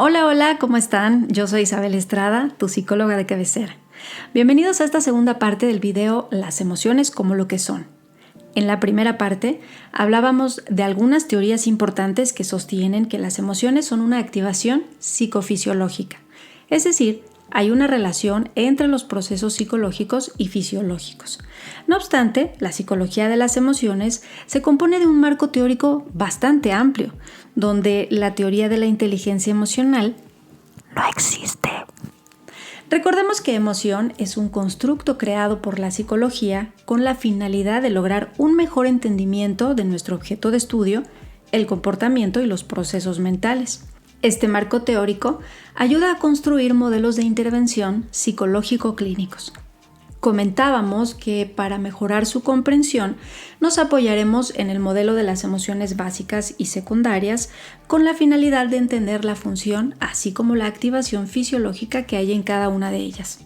Hola, hola, ¿cómo están? Yo soy Isabel Estrada, tu psicóloga de cabecera. Bienvenidos a esta segunda parte del video Las emociones como lo que son. En la primera parte hablábamos de algunas teorías importantes que sostienen que las emociones son una activación psicofisiológica, es decir, hay una relación entre los procesos psicológicos y fisiológicos. No obstante, la psicología de las emociones se compone de un marco teórico bastante amplio, donde la teoría de la inteligencia emocional no existe. Recordemos que emoción es un constructo creado por la psicología con la finalidad de lograr un mejor entendimiento de nuestro objeto de estudio, el comportamiento y los procesos mentales. Este marco teórico ayuda a construir modelos de intervención psicológico-clínicos. Comentábamos que para mejorar su comprensión nos apoyaremos en el modelo de las emociones básicas y secundarias con la finalidad de entender la función así como la activación fisiológica que hay en cada una de ellas.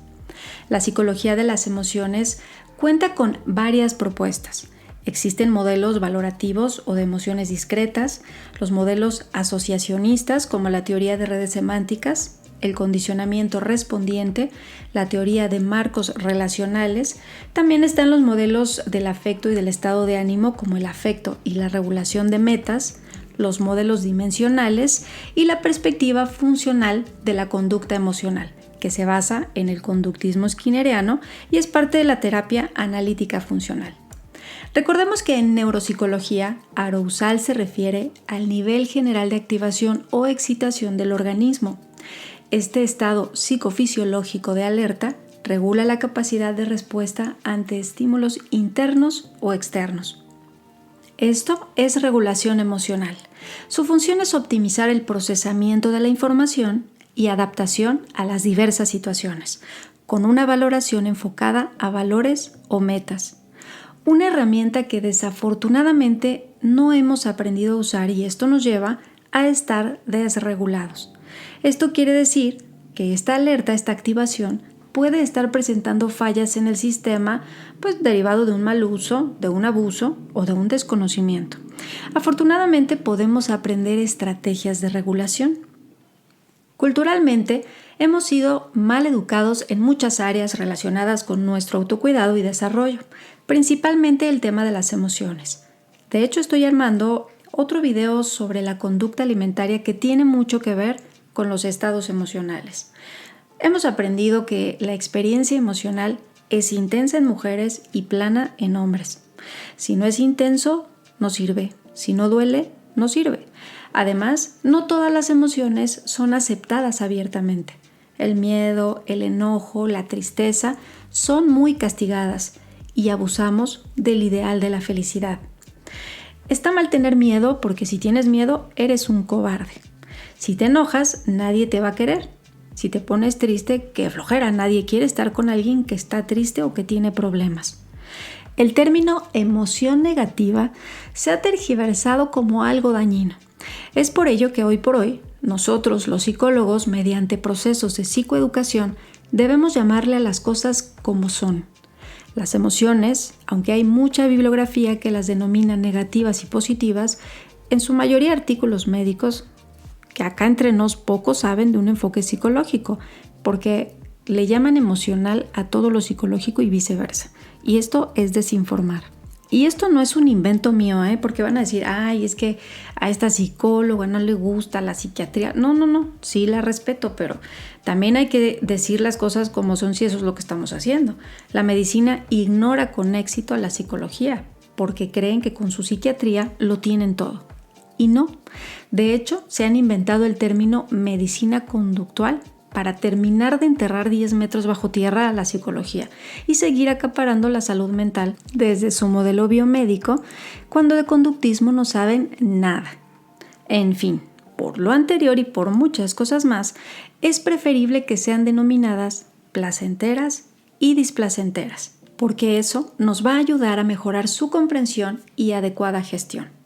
La psicología de las emociones cuenta con varias propuestas. Existen modelos valorativos o de emociones discretas, los modelos asociacionistas como la teoría de redes semánticas, el condicionamiento respondiente, la teoría de marcos relacionales. También están los modelos del afecto y del estado de ánimo como el afecto y la regulación de metas, los modelos dimensionales y la perspectiva funcional de la conducta emocional, que se basa en el conductismo skinneriano y es parte de la terapia analítica funcional. Recordemos que en neuropsicología, arousal se refiere al nivel general de activación o excitación del organismo. Este estado psicofisiológico de alerta regula la capacidad de respuesta ante estímulos internos o externos. Esto es regulación emocional. Su función es optimizar el procesamiento de la información y adaptación a las diversas situaciones, con una valoración enfocada a valores o metas. Una herramienta que desafortunadamente no hemos aprendido a usar y esto nos lleva a estar desregulados. Esto quiere decir que esta alerta, esta activación, puede estar presentando fallas en el sistema, derivado de un mal uso, de un abuso o de un desconocimiento. Afortunadamente podemos aprender estrategias de regulación. Culturalmente, hemos sido mal educados en muchas áreas relacionadas con nuestro autocuidado y desarrollo, principalmente el tema de las emociones. De hecho, estoy armando otro video sobre la conducta alimentaria que tiene mucho que ver con los estados emocionales. Hemos aprendido que la experiencia emocional es intensa en mujeres y plana en hombres. Si no es intenso, no sirve. Si no duele, no sirve. Además, no todas las emociones son aceptadas abiertamente. El miedo, el enojo, la tristeza son muy castigadas y abusamos del ideal de la felicidad. Está mal tener miedo porque si tienes miedo eres un cobarde. Si te enojas, nadie te va a querer. Si te pones triste, qué flojera, nadie quiere estar con alguien que está triste o que tiene problemas. El término emoción negativa se ha tergiversado como algo dañino. Es por ello que hoy por hoy, nosotros los psicólogos, mediante procesos de psicoeducación, debemos llamarle a las cosas como son. Las emociones, aunque hay mucha bibliografía que las denomina negativas y positivas, en su mayoría artículos médicos, que acá entre nos pocos saben de un enfoque psicológico, porque le llaman emocional a todo lo psicológico y viceversa. Y esto es desinformar. Y esto no es un invento mío, porque van a decir, es que a esta psicóloga no le gusta la psiquiatría. No, sí la respeto, pero también hay que decir las cosas como son si eso es lo que estamos haciendo. La medicina ignora con éxito a la psicología, porque creen que con su psiquiatría lo tienen todo. Y no. De hecho, se han inventado el término medicina conductual para terminar de enterrar 10 metros bajo tierra a la psicología y seguir acaparando la salud mental desde su modelo biomédico, cuando de conductismo no saben nada. En fin, por lo anterior y por muchas cosas más, es preferible que sean denominadas placenteras y displacenteras, porque eso nos va a ayudar a mejorar su comprensión y adecuada gestión.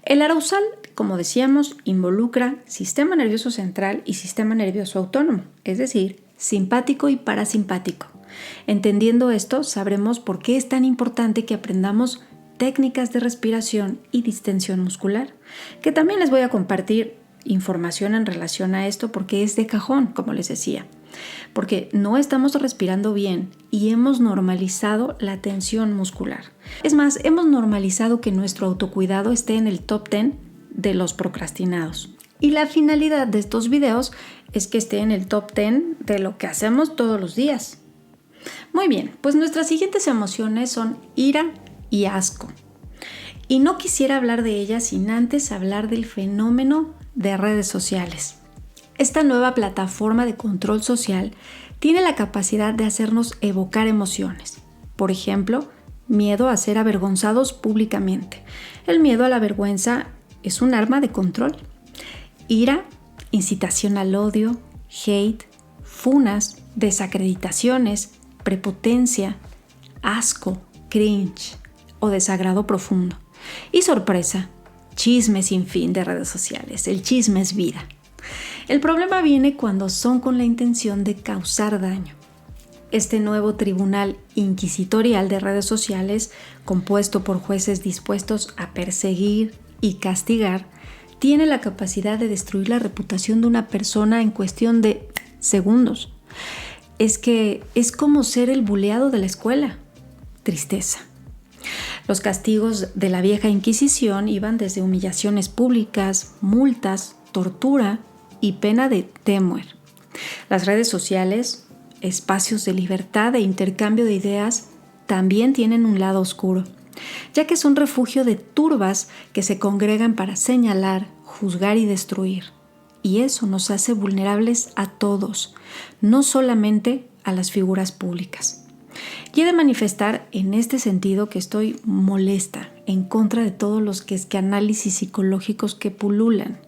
El arousal, como decíamos, involucra sistema nervioso central y sistema nervioso autónomo, es decir, simpático y parasimpático. Entendiendo esto, sabremos por qué es tan importante que aprendamos técnicas de respiración y distensión muscular, que también les voy a compartir información en relación a esto porque es de cajón, como les decía. Porque no estamos respirando bien y hemos normalizado la tensión muscular. Es más, hemos normalizado que nuestro autocuidado esté en el top 10 de los procrastinados. Y la finalidad de estos videos es que esté en el top 10 de lo que hacemos todos los días. Muy bien, pues nuestras siguientes emociones son ira y asco. Y no quisiera hablar de ellas sin antes hablar del fenómeno de redes sociales. Esta nueva plataforma de control social tiene la capacidad de hacernos evocar emociones. Por ejemplo, miedo a ser avergonzados públicamente. El miedo a la vergüenza es un arma de control. Ira, incitación al odio, hate, funas, desacreditaciones, prepotencia, asco, cringe o desagrado profundo. Y sorpresa, chisme sin fin de redes sociales. El chisme es vida. El problema viene cuando son con la intención de causar daño. Este nuevo tribunal inquisitorial de redes sociales, compuesto por jueces dispuestos a perseguir y castigar, tiene la capacidad de destruir la reputación de una persona en cuestión de segundos. Es que es como ser el buleado de la escuela. Tristeza. Los castigos de la vieja Inquisición iban desde humillaciones públicas, multas, tortura y pena de muerte. Las redes sociales, espacios de libertad e intercambio de ideas, también tienen un lado oscuro, ya que son refugio de turbas que se congregan para señalar, juzgar y destruir. Y eso nos hace vulnerables a todos, no solamente a las figuras públicas. Y he de manifestar en este sentido que estoy molesta en contra de todos los análisis psicológicos que pululan,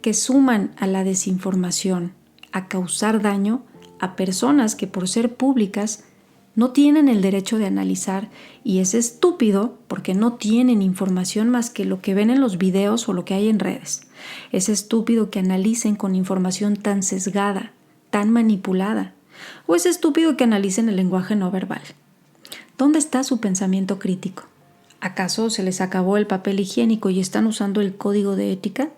que suman a la desinformación, a causar daño a personas que por ser públicas no tienen el derecho de analizar, y es estúpido porque no tienen información más que lo que ven en los videos o lo que hay en redes. Es estúpido que analicen con información tan sesgada, tan manipulada, o es estúpido que analicen el lenguaje no verbal. ¿Dónde está su pensamiento crítico? ¿Acaso se les acabó el papel higiénico y están usando el código de ética?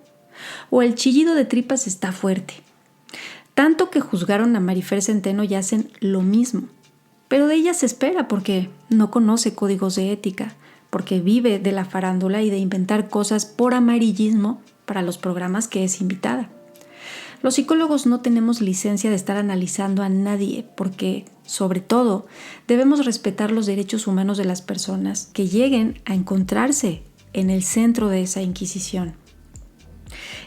¿O el chillido de tripas está fuerte? Tanto que juzgaron a Marifer Centeno y hacen lo mismo. Pero de ella se espera porque no conoce códigos de ética, porque vive de la farándula y de inventar cosas por amarillismo para los programas que es invitada. Los psicólogos no tenemos licencia de estar analizando a nadie porque, sobre todo, debemos respetar los derechos humanos de las personas que lleguen a encontrarse en el centro de esa inquisición.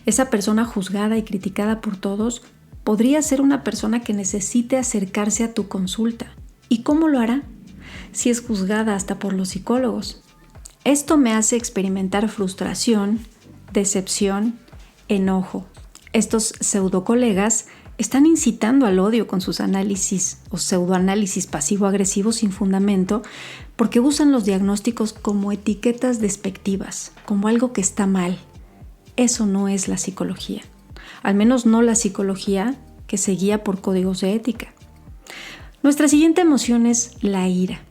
Esa persona juzgada y criticada por todos podría ser una persona que necesite acercarse a tu consulta. ¿Y cómo lo hará? Si es juzgada hasta por los psicólogos. Esto me hace experimentar frustración, decepción, enojo. Estos pseudocolegas están incitando al odio con sus análisis o pseudoanálisis pasivo-agresivos sin fundamento porque usan los diagnósticos como etiquetas despectivas, como algo que está mal. Eso no es la psicología, al menos no la psicología que se guía por códigos de ética. Nuestra siguiente emoción es la ira.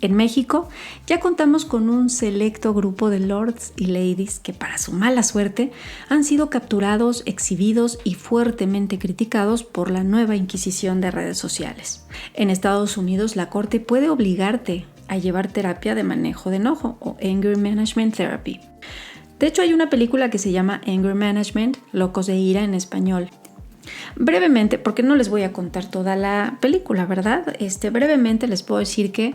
En México ya contamos con un selecto grupo de lords y ladies que, para su mala suerte, han sido capturados, exhibidos y fuertemente criticados por la nueva Inquisición de redes sociales. En Estados Unidos, la corte puede obligarte a llevar terapia de manejo de enojo o Anger Management Therapy. De hecho, hay una película que se llama Anger Management, Locos de Ira en español. Brevemente, porque no les voy a contar toda la película, ¿verdad? Brevemente les puedo decir que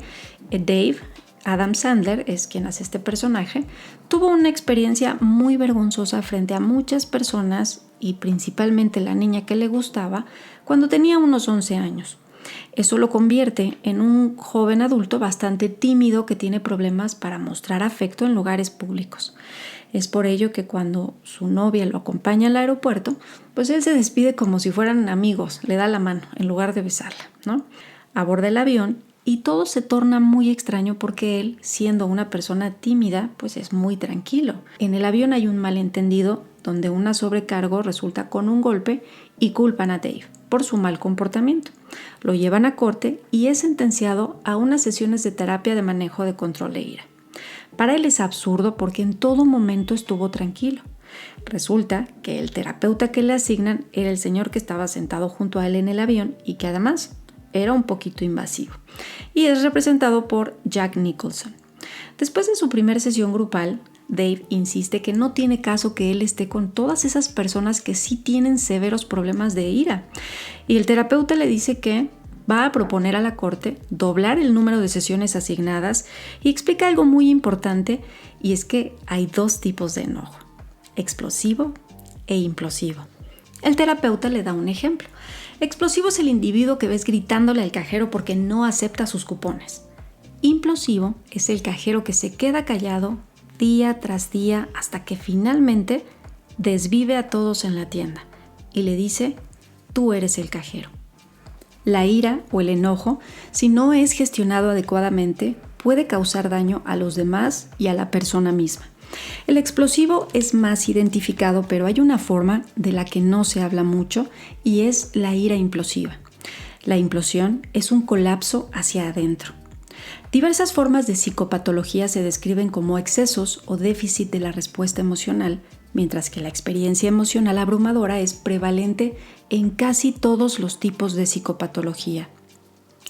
Dave, Adam Sandler, es quien hace este personaje, tuvo una experiencia muy vergonzosa frente a muchas personas y principalmente la niña que le gustaba cuando tenía unos 11 años. Eso lo convierte en un joven adulto bastante tímido que tiene problemas para mostrar afecto en lugares públicos. Es por ello que cuando su novia lo acompaña al aeropuerto, pues él se despide como si fueran amigos, le da la mano en lugar de besarla, ¿no? Aborda el avión y todo se torna muy extraño porque él, siendo una persona tímida, pues es muy tranquilo. En el avión hay un malentendido donde una sobrecargo resulta con un golpe y culpan a Dave por su mal comportamiento. Lo llevan a corte y es sentenciado a unas sesiones de terapia de manejo de control de ira. Para él es absurdo porque en todo momento estuvo tranquilo. Resulta que el terapeuta que le asignan era el señor que estaba sentado junto a él en el avión y que además era un poquito invasivo. Y es representado por Jack Nicholson. Después de su primera sesión grupal, Dave insiste que no tiene caso que él esté con todas esas personas que sí tienen severos problemas de ira. Y el terapeuta le dice que va a proponer a la corte doblar el número de sesiones asignadas y explica algo muy importante, y es que hay dos tipos de enojo: explosivo e implosivo. El terapeuta le da un ejemplo. Explosivo es el individuo que ves gritándole al cajero porque no acepta sus cupones. Implosivo es el cajero que se queda callado día tras día hasta que finalmente desvive a todos en la tienda y le dice: tú eres el cajero. La ira o el enojo, si no es gestionado adecuadamente, puede causar daño a los demás y a la persona misma. El explosivo es más identificado, pero hay una forma de la que no se habla mucho y es la ira implosiva. La implosión es un colapso hacia adentro. Diversas formas de psicopatología se describen como excesos o déficit de la respuesta emocional, mientras que la experiencia emocional abrumadora es prevalente en casi todos los tipos de psicopatología.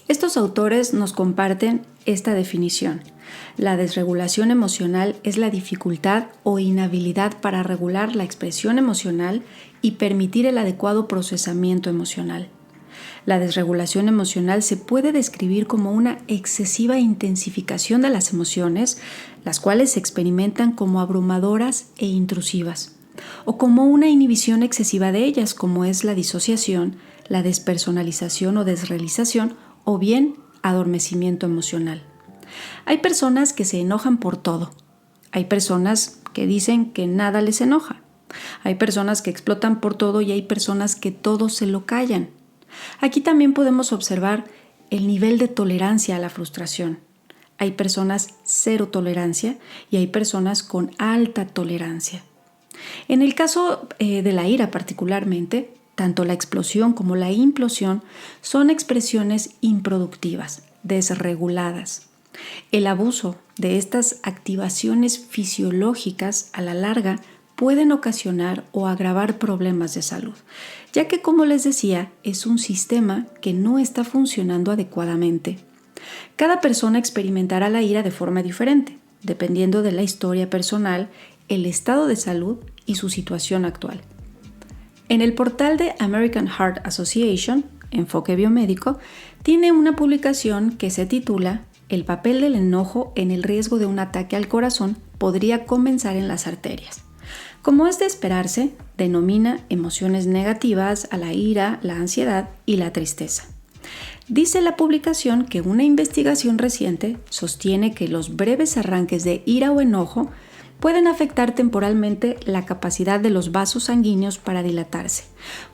Estos autores nos comparten esta definición. La desregulación emocional es la dificultad o inhabilidad para regular la expresión emocional y permitir el adecuado procesamiento emocional. La desregulación emocional se puede describir como una excesiva intensificación de las emociones, las cuales se experimentan como abrumadoras e intrusivas, o como una inhibición excesiva de ellas, como es la disociación, la despersonalización o desrealización, o bien adormecimiento emocional. Hay personas que se enojan por todo. Hay personas que dicen que nada les enoja. Hay personas que explotan por todo y hay personas que todo se lo callan. Aquí también podemos observar el nivel de tolerancia a la frustración. Hay personas cero tolerancia y hay personas con alta tolerancia. En el caso de la ira particularmente, tanto la explosión como la implosión son expresiones improductivas, desreguladas. El abuso de estas activaciones fisiológicas a la larga pueden ocasionar o agravar problemas de salud, ya que, como les decía, es un sistema que no está funcionando adecuadamente. Cada persona experimentará la ira de forma diferente, dependiendo de la historia personal, el estado de salud y su situación actual. En el portal de American Heart Association, Enfoque Biomédico, tiene una publicación que se titula "El papel del enojo en el riesgo de un ataque al corazón podría comenzar en las arterias". Como es de esperarse, denomina emociones negativas a la ira, la ansiedad y la tristeza. Dice la publicación que una investigación reciente sostiene que los breves arranques de ira o enojo pueden afectar temporalmente la capacidad de los vasos sanguíneos para dilatarse,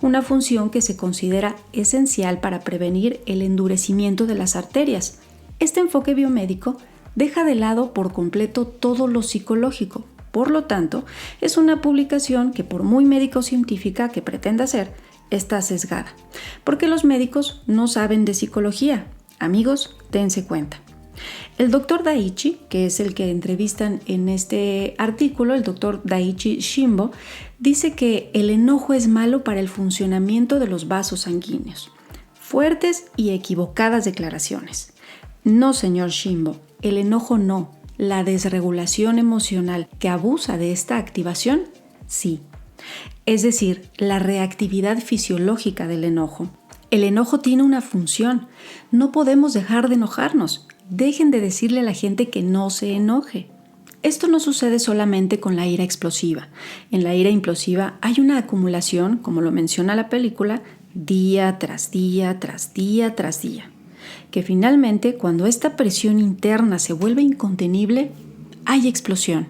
una función que se considera esencial para prevenir el endurecimiento de las arterias. Este enfoque biomédico deja de lado por completo todo lo psicológico. Por lo tanto, es una publicación que, por muy médico-científica que pretenda ser, está sesgada, porque los médicos no saben de psicología. Amigos, dense cuenta. El doctor Daiichi, que es el que entrevistan en este artículo, el doctor Daiichi Shimbo, dice que el enojo es malo para el funcionamiento de los vasos sanguíneos. Fuertes y equivocadas declaraciones. No, señor Shimbo, el enojo no. La desregulación emocional que abusa de esta activación, sí. Es decir, la reactividad fisiológica del enojo. El enojo tiene una función. No podemos dejar de enojarnos. Dejen de decirle a la gente que no se enoje. Esto no sucede solamente con la ira explosiva. En la ira implosiva hay una acumulación, como lo menciona la película, día tras día, tras día, tras día. Que finalmente, cuando esta presión interna se vuelve incontenible, hay explosión.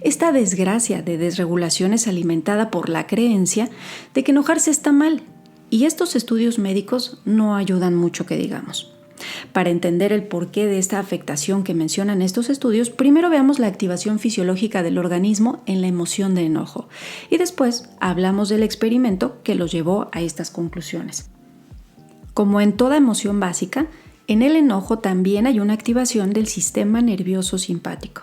Esta desgracia de desregulación es alimentada por la creencia de que enojarse está mal, y estos estudios médicos no ayudan mucho que digamos. Para entender el porqué de esta afectación que mencionan estos estudios, primero veamos la activación fisiológica del organismo en la emoción de enojo, y después hablamos del experimento que los llevó a estas conclusiones. Como en toda emoción básica, en el enojo también hay una activación del sistema nervioso simpático.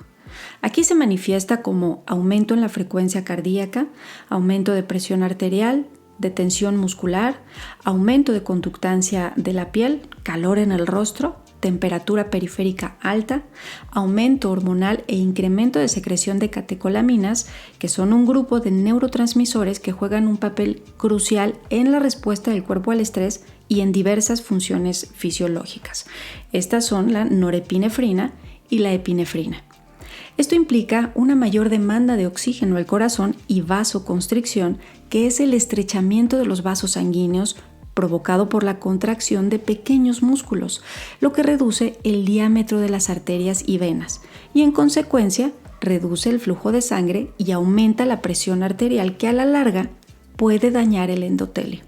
Aquí se manifiesta como aumento en la frecuencia cardíaca, aumento de presión arterial, de tensión muscular, aumento de conductancia de la piel, calor en el rostro, temperatura periférica alta, aumento hormonal e incremento de secreción de catecolaminas, que son un grupo de neurotransmisores que juegan un papel crucial en la respuesta del cuerpo al estrés y en diversas funciones fisiológicas. Estas son la norepinefrina y la epinefrina. Esto implica una mayor demanda de oxígeno al corazón y vasoconstricción, que es el estrechamiento de los vasos sanguíneos provocado por la contracción de pequeños músculos, lo que reduce el diámetro de las arterias y venas y en consecuencia reduce el flujo de sangre y aumenta la presión arterial, que a la larga puede dañar el endotelio.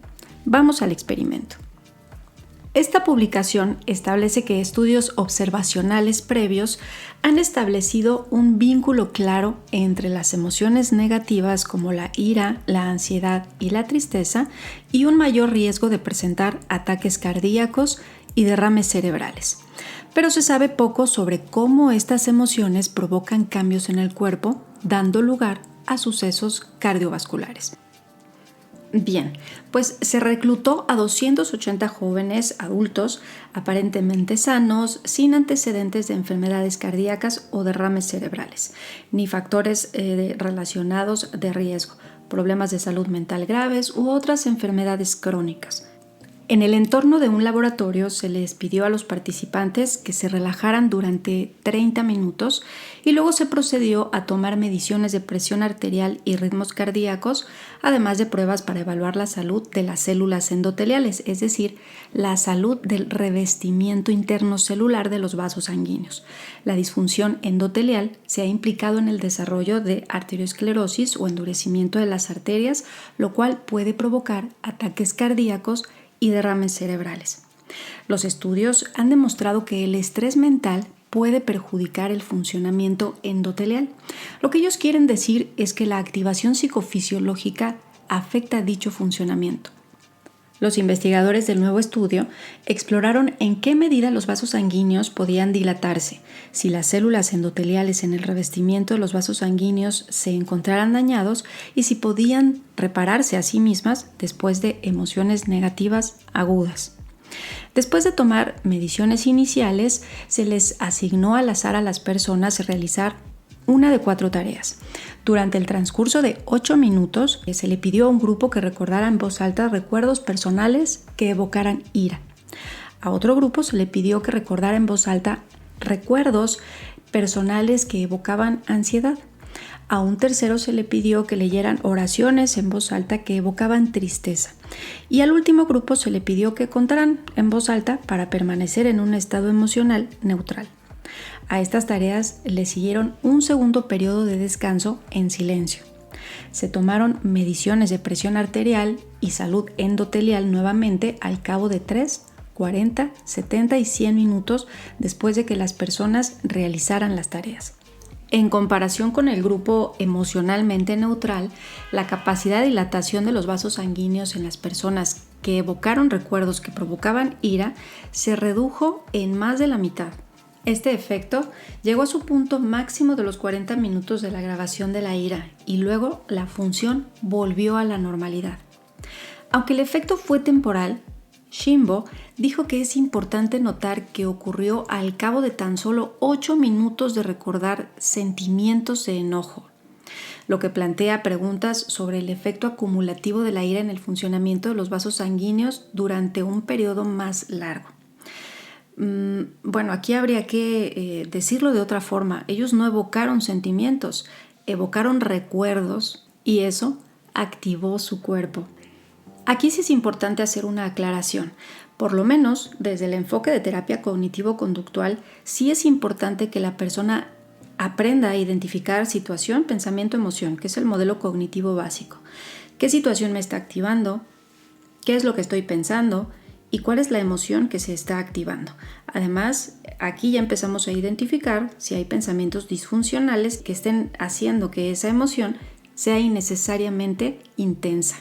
Vamos al experimento. Esta publicación establece que estudios observacionales previos han establecido un vínculo claro entre las emociones negativas como la ira, la ansiedad y la tristeza y un mayor riesgo de presentar ataques cardíacos y derrames cerebrales. Pero se sabe poco sobre cómo estas emociones provocan cambios en el cuerpo, dando lugar a sucesos cardiovasculares. Bien, pues se reclutó a 280 jóvenes adultos aparentemente sanos, sin antecedentes de enfermedades cardíacas o derrames cerebrales, ni factores relacionados de riesgo, problemas de salud mental graves u otras enfermedades crónicas. En el entorno de un laboratorio se les pidió a los participantes que se relajaran durante 30 minutos y luego se procedió a tomar mediciones de presión arterial y ritmos cardíacos, además de pruebas para evaluar la salud de las células endoteliales, es decir, la salud del revestimiento interno celular de los vasos sanguíneos. La disfunción endotelial se ha implicado en el desarrollo de arteriosclerosis o endurecimiento de las arterias, lo cual puede provocar ataques cardíacos y derrames cerebrales. Los estudios han demostrado que el estrés mental puede perjudicar el funcionamiento endotelial. Lo que ellos quieren decir es que la activación psicofisiológica afecta dicho funcionamiento. Los investigadores del nuevo estudio exploraron en qué medida los vasos sanguíneos podían dilatarse, si las células endoteliales en el revestimiento de los vasos sanguíneos se encontraran dañados y si podían repararse a sí mismas después de emociones negativas agudas. Después de tomar mediciones iniciales, se les asignó al azar a las personas realizar una de 4 tareas. Durante el transcurso de 8 minutos, se le pidió a un grupo que recordara en voz alta recuerdos personales que evocaran ira. A otro grupo se le pidió que recordara en voz alta recuerdos personales que evocaban ansiedad. A un tercero se le pidió que leyeran oraciones en voz alta que evocaban tristeza. Y al último grupo se le pidió que contaran en voz alta para permanecer en un estado emocional neutral. A estas tareas le siguieron un segundo periodo de descanso en silencio. Se tomaron mediciones de presión arterial y salud endotelial nuevamente al cabo de 3, 40, 70 y 100 minutos después de que las personas realizaran las tareas. En comparación con el grupo emocionalmente neutral, la capacidad de dilatación de los vasos sanguíneos en las personas que evocaron recuerdos que provocaban ira se redujo en más de la mitad. Este efecto llegó a su punto máximo de los 40 minutos de la grabación de la ira y luego la función volvió a la normalidad. Aunque el efecto fue temporal, Shimbo dijo que es importante notar que ocurrió al cabo de tan solo 8 minutos de recordar sentimientos de enojo, lo que plantea preguntas sobre el efecto acumulativo de la ira en el funcionamiento de los vasos sanguíneos durante un periodo más largo. Bueno, aquí habría que decirlo de otra forma. Ellos no evocaron sentimientos, evocaron recuerdos y eso activó su cuerpo. Aquí sí es importante hacer una aclaración. Por lo menos, desde el enfoque de terapia cognitivo-conductual, sí es importante que la persona aprenda a identificar situación, pensamiento, emoción, que es el modelo cognitivo básico. ¿Qué situación me está activando? ¿Qué es lo que estoy pensando? ¿Y cuál es la emoción que se está activando? Además, aquí ya empezamos a identificar si hay pensamientos disfuncionales que estén haciendo que esa emoción sea innecesariamente intensa.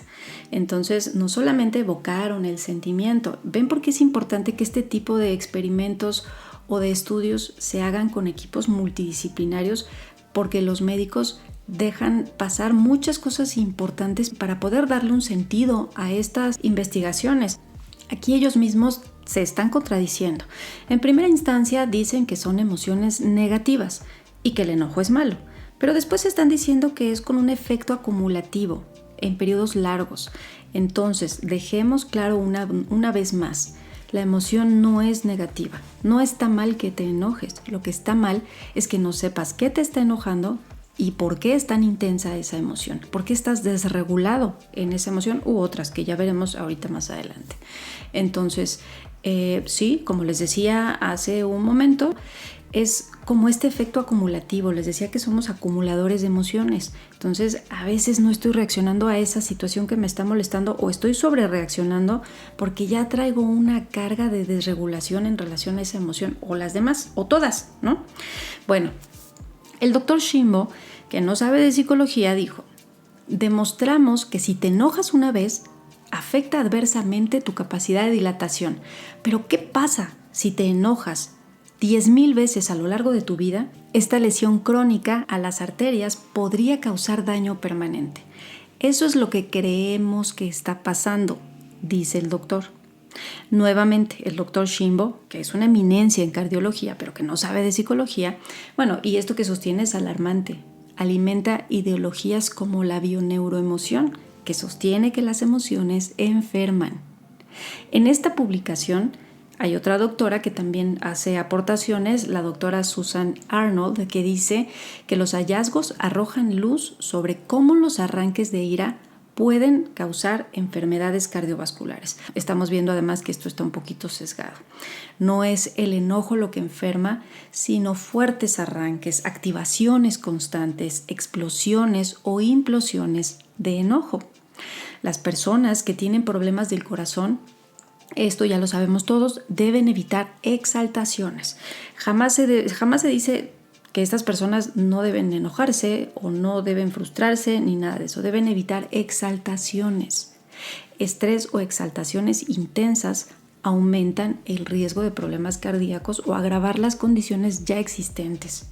Entonces, no solamente evocaron el sentimiento. ¿Ven por qué es importante que este tipo de experimentos o de estudios se hagan con equipos multidisciplinarios porque los médicos dejan pasar muchas cosas importantes para poder darle un sentido a estas investigaciones. Aquí ellos mismos se están contradiciendo. En primera instancia dicen que son emociones negativas y que el enojo es malo, pero después están diciendo que es con un efecto acumulativo en periodos largos. Entonces, dejemos claro una vez más, la emoción no es negativa. No está mal que te enojes. Lo que está mal es que no sepas qué te está enojando y por qué es tan intensa esa emoción. ¿Por qué estás desregulado en esa emoción u otras que ya veremos ahorita más adelante? Entonces, sí, como les decía hace un momento, es como este efecto acumulativo. Les decía que somos acumuladores de emociones. Entonces, a veces no estoy reaccionando a esa situación que me está molestando o estoy sobre reaccionando porque ya traigo una carga de desregulación en relación a esa emoción o las demás o todas, ¿no? Bueno, el doctor Shimbo, que no sabe de psicología, dijo: demostramos que si te enojas una vez, afecta adversamente tu capacidad de dilatación. Pero ¿qué pasa si te enojas 10,000 veces a lo largo de tu vida? Esta lesión crónica a las arterias podría causar daño permanente. Eso es lo que creemos que está pasando, dice el doctor. Nuevamente, el doctor Shimbo, que es una eminencia en cardiología, pero que no sabe de psicología, y esto que sostiene es alarmante. Alimenta ideologías como la bioneuroemoción, que sostiene que las emociones enferman. En esta publicación hay otra doctora que también hace aportaciones, la doctora Susan Arnold, que dice que los hallazgos arrojan luz sobre cómo los arranques de ira pueden causar enfermedades cardiovasculares. Estamos viendo además que esto está un poquito sesgado. No es el enojo lo que enferma, sino fuertes arranques, activaciones constantes, explosiones o implosiones de enojo. Las personas que tienen problemas del corazón, esto ya lo sabemos todos, deben evitar exaltaciones. Jamás se dice que estas personas no deben enojarse o no deben frustrarse ni nada de eso. Deben evitar exaltaciones. Estrés o exaltaciones intensas aumentan el riesgo de problemas cardíacos o agravar las condiciones ya existentes.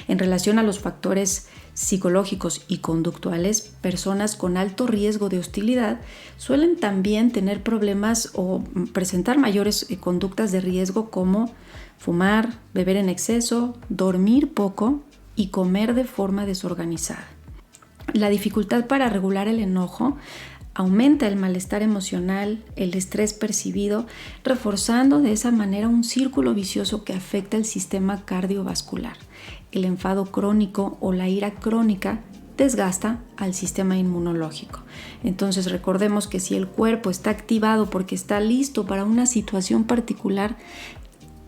En relación a los factores psicológicos y conductuales, personas con alto riesgo de hostilidad suelen también tener problemas o presentar mayores conductas de riesgo como fumar, beber en exceso, dormir poco y comer de forma desorganizada. La dificultad para regular el enojo aumenta el malestar emocional, el estrés percibido, reforzando de esa manera un círculo vicioso que afecta el sistema cardiovascular. El enfado crónico o la ira crónica desgasta al sistema inmunológico. Entonces recordemos que si el cuerpo está activado porque está listo para una situación particular,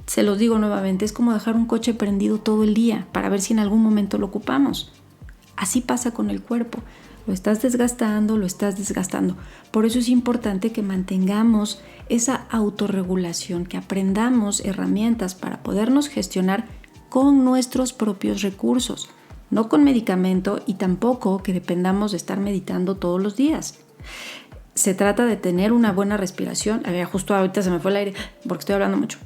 se los digo nuevamente, es como dejar un coche prendido todo el día para ver si en algún momento lo ocupamos. Así pasa con el cuerpo. Lo estás desgastando. Por eso es importante que mantengamos esa autorregulación, que aprendamos herramientas para podernos gestionar con nuestros propios recursos, no con medicamento y tampoco que dependamos de estar meditando todos los días. Se trata de tener una buena respiración. Justo ahorita se me fue el aire porque estoy hablando mucho.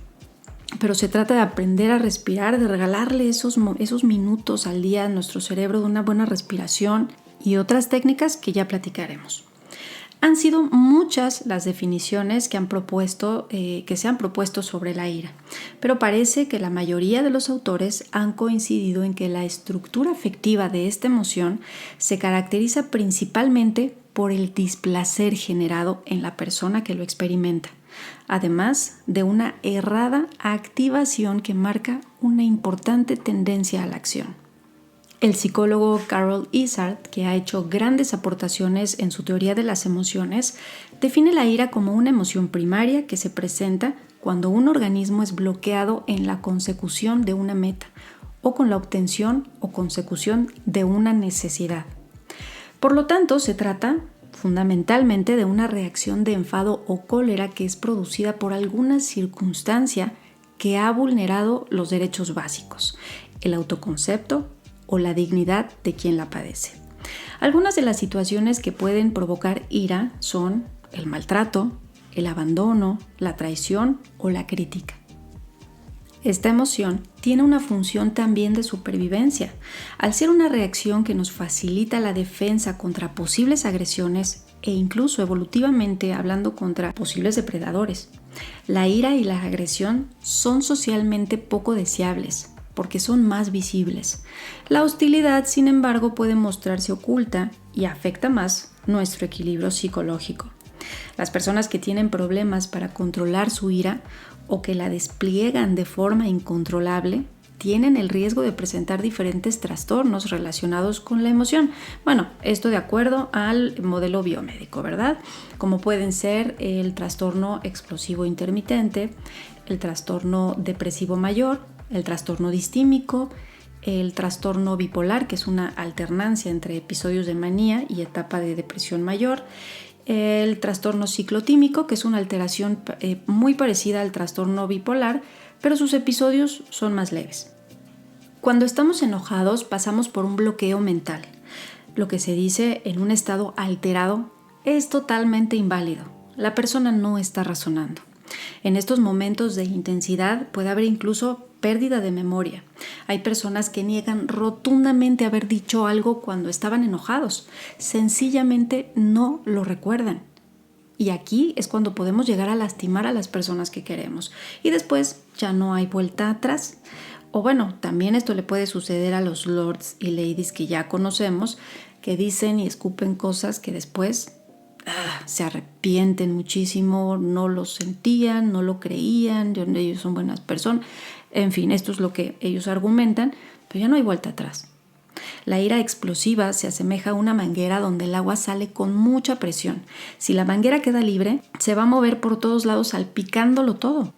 Pero se trata de aprender a respirar, de regalarle esos minutos al día a nuestro cerebro de una buena respiración y otras técnicas que ya platicaremos. Han sido muchas las definiciones que se han propuesto sobre la ira, pero parece que la mayoría de los autores han coincidido en que la estructura afectiva de esta emoción se caracteriza principalmente por el displacer generado en la persona que lo experimenta, además de una errada activación que marca una importante tendencia a la acción. El psicólogo Carol Izard, que ha hecho grandes aportaciones en su teoría de las emociones, define la ira como una emoción primaria que se presenta cuando un organismo es bloqueado en la consecución de una meta o con la obtención o consecución de una necesidad. Por lo tanto, se trata fundamentalmente de una reacción de enfado o cólera que es producida por alguna circunstancia que ha vulnerado los derechos básicos, el autoconcepto o la dignidad de quien la padece. Algunas de las situaciones que pueden provocar ira son el maltrato, el abandono, la traición o la crítica. Esta emoción tiene una función también de supervivencia, al ser una reacción que nos facilita la defensa contra posibles agresiones e incluso evolutivamente hablando contra posibles depredadores. La ira y la agresión son socialmente poco deseables porque son más visibles. La hostilidad, sin embargo, puede mostrarse oculta y afecta más nuestro equilibrio psicológico. Las personas que tienen problemas para controlar su ira o que la despliegan de forma incontrolable tienen el riesgo de presentar diferentes trastornos relacionados con la emoción. Bueno, esto de acuerdo al modelo biomédico, ¿verdad? Como pueden ser el trastorno explosivo intermitente, el trastorno depresivo mayor, el trastorno distímico, el trastorno bipolar, que es una alternancia entre episodios de manía y etapa de depresión mayor, el trastorno ciclotímico, que es una alteración muy parecida al trastorno bipolar, pero sus episodios son más leves. Cuando estamos enojados pasamos por un bloqueo mental. Lo que se dice en un estado alterado es totalmente inválido. La persona no está razonando. En estos momentos de intensidad puede haber incluso pérdida de memoria. Hay personas que niegan rotundamente haber dicho algo cuando estaban enojados. Sencillamente no lo recuerdan. Y aquí es cuando podemos llegar a lastimar a las personas que queremos. Y después ya no hay vuelta atrás. O bueno, también esto le puede suceder a los lords y ladies que ya conocemos, que dicen y escupen cosas que después se arrepienten muchísimo, no lo sentían, no lo creían, ellos son buenas personas. En fin, esto es lo que ellos argumentan, pero ya no hay vuelta atrás. La ira explosiva se asemeja a una manguera donde el agua sale con mucha presión. Si la manguera queda libre, se va a mover por todos lados salpicándolo todo.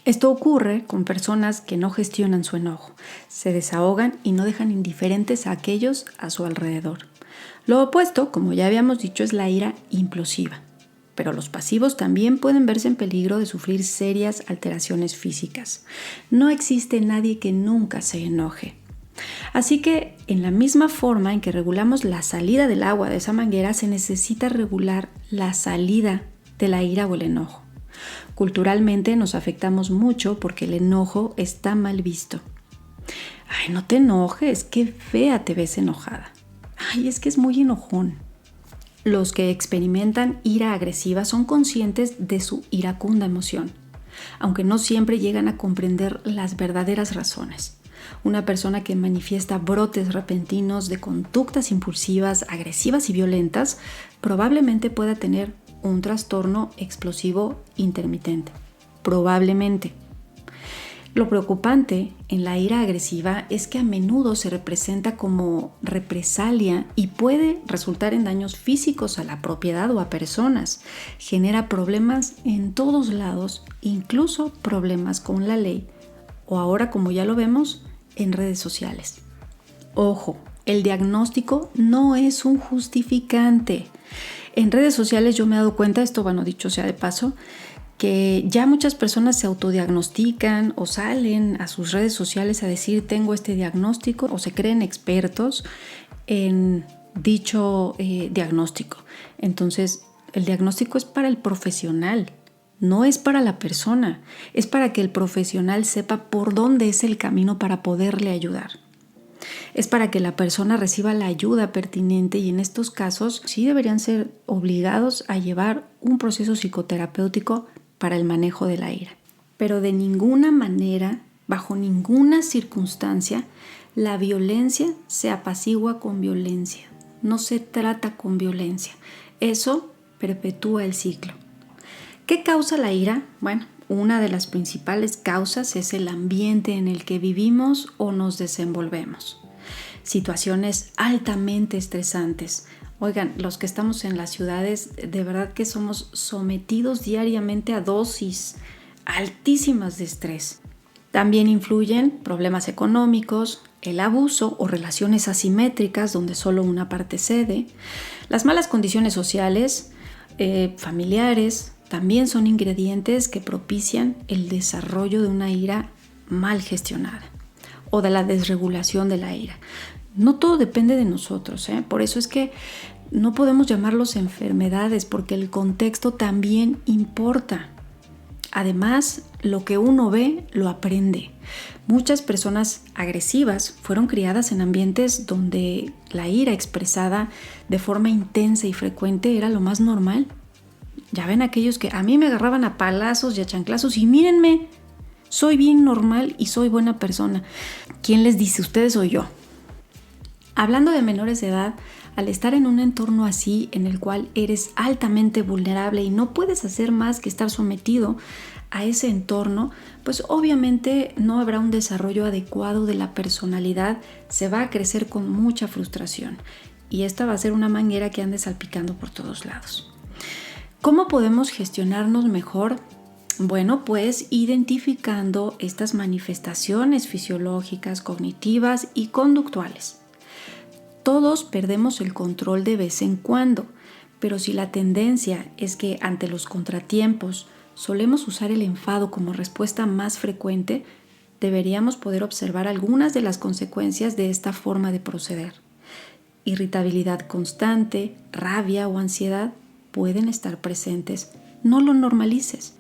Esto ocurre con personas que no gestionan su enojo, se desahogan y no dejan indiferentes a aquellos a su alrededor. Lo opuesto, como ya habíamos dicho, es la ira implosiva. Pero los pasivos también pueden verse en peligro de sufrir serias alteraciones físicas. No existe nadie que nunca se enoje. Así que, en la misma forma en que regulamos la salida del agua de esa manguera, se necesita regular la salida de la ira o el enojo. Culturalmente nos afectamos mucho porque el enojo está mal visto. Ay, no te enojes, qué fea te ves enojada. Ay, es que es muy enojón. Los que experimentan ira agresiva son conscientes de su iracunda emoción, aunque no siempre llegan a comprender las verdaderas razones. Una persona que manifiesta brotes repentinos de conductas impulsivas, agresivas y violentas probablemente pueda tener un trastorno explosivo intermitente. Probablemente. Lo preocupante en la ira agresiva es que a menudo se representa como represalia y puede resultar en daños físicos a la propiedad o a personas. Genera problemas en todos lados, incluso problemas con la ley o ahora, como ya lo vemos, en redes sociales. Ojo, el diagnóstico no es un justificante. En redes sociales yo me he dado cuenta, esto dicho sea de paso, que ya muchas personas se autodiagnostican o salen a sus redes sociales a decir tengo este diagnóstico o se creen expertos en dicho diagnóstico. Entonces, el diagnóstico es para el profesional, no es para la persona, es para que el profesional sepa por dónde es el camino para poderle ayudar. Es para que la persona reciba la ayuda pertinente y en estos casos sí deberían ser obligados a llevar un proceso psicoterapéutico para el manejo de la ira. Pero de ninguna manera, bajo ninguna circunstancia, la violencia se apacigua con violencia. No se trata con violencia. Eso perpetúa el ciclo. ¿Qué causa la ira? Bueno, una de las principales causas es el ambiente en el que vivimos o nos desenvolvemos. Situaciones altamente estresantes. Oigan, los que estamos en las ciudades, de verdad que somos sometidos diariamente a dosis altísimas de estrés. También influyen problemas económicos, el abuso o relaciones asimétricas donde solo una parte cede. Las malas condiciones sociales, familiares, también son ingredientes que propician el desarrollo de una ira mal gestionada o de la desregulación de la ira. No todo depende de nosotros, por eso es que no podemos llamarlos enfermedades porque el contexto también importa. Además, lo que uno ve, lo aprende. Muchas personas agresivas fueron criadas en ambientes donde la ira expresada de forma intensa y frecuente era lo más normal. Ya ven aquellos que a mí me agarraban a palazos y a chanclazos y mírenme, soy bien normal y soy buena persona. ¿Quién les dice? Ustedes o yo. Hablando de menores de edad, al estar en un entorno así en el cual eres altamente vulnerable y no puedes hacer más que estar sometido a ese entorno, pues obviamente no habrá un desarrollo adecuado de la personalidad, se va a crecer con mucha frustración y esta va a ser una manguera que ande salpicando por todos lados. ¿Cómo podemos gestionarnos mejor? Bueno, pues identificando estas manifestaciones fisiológicas, cognitivas y conductuales. Todos perdemos el control de vez en cuando, pero si la tendencia es que ante los contratiempos solemos usar el enfado como respuesta más frecuente, deberíamos poder observar algunas de las consecuencias de esta forma de proceder. Irritabilidad constante, rabia o ansiedad pueden estar presentes. No lo normalices.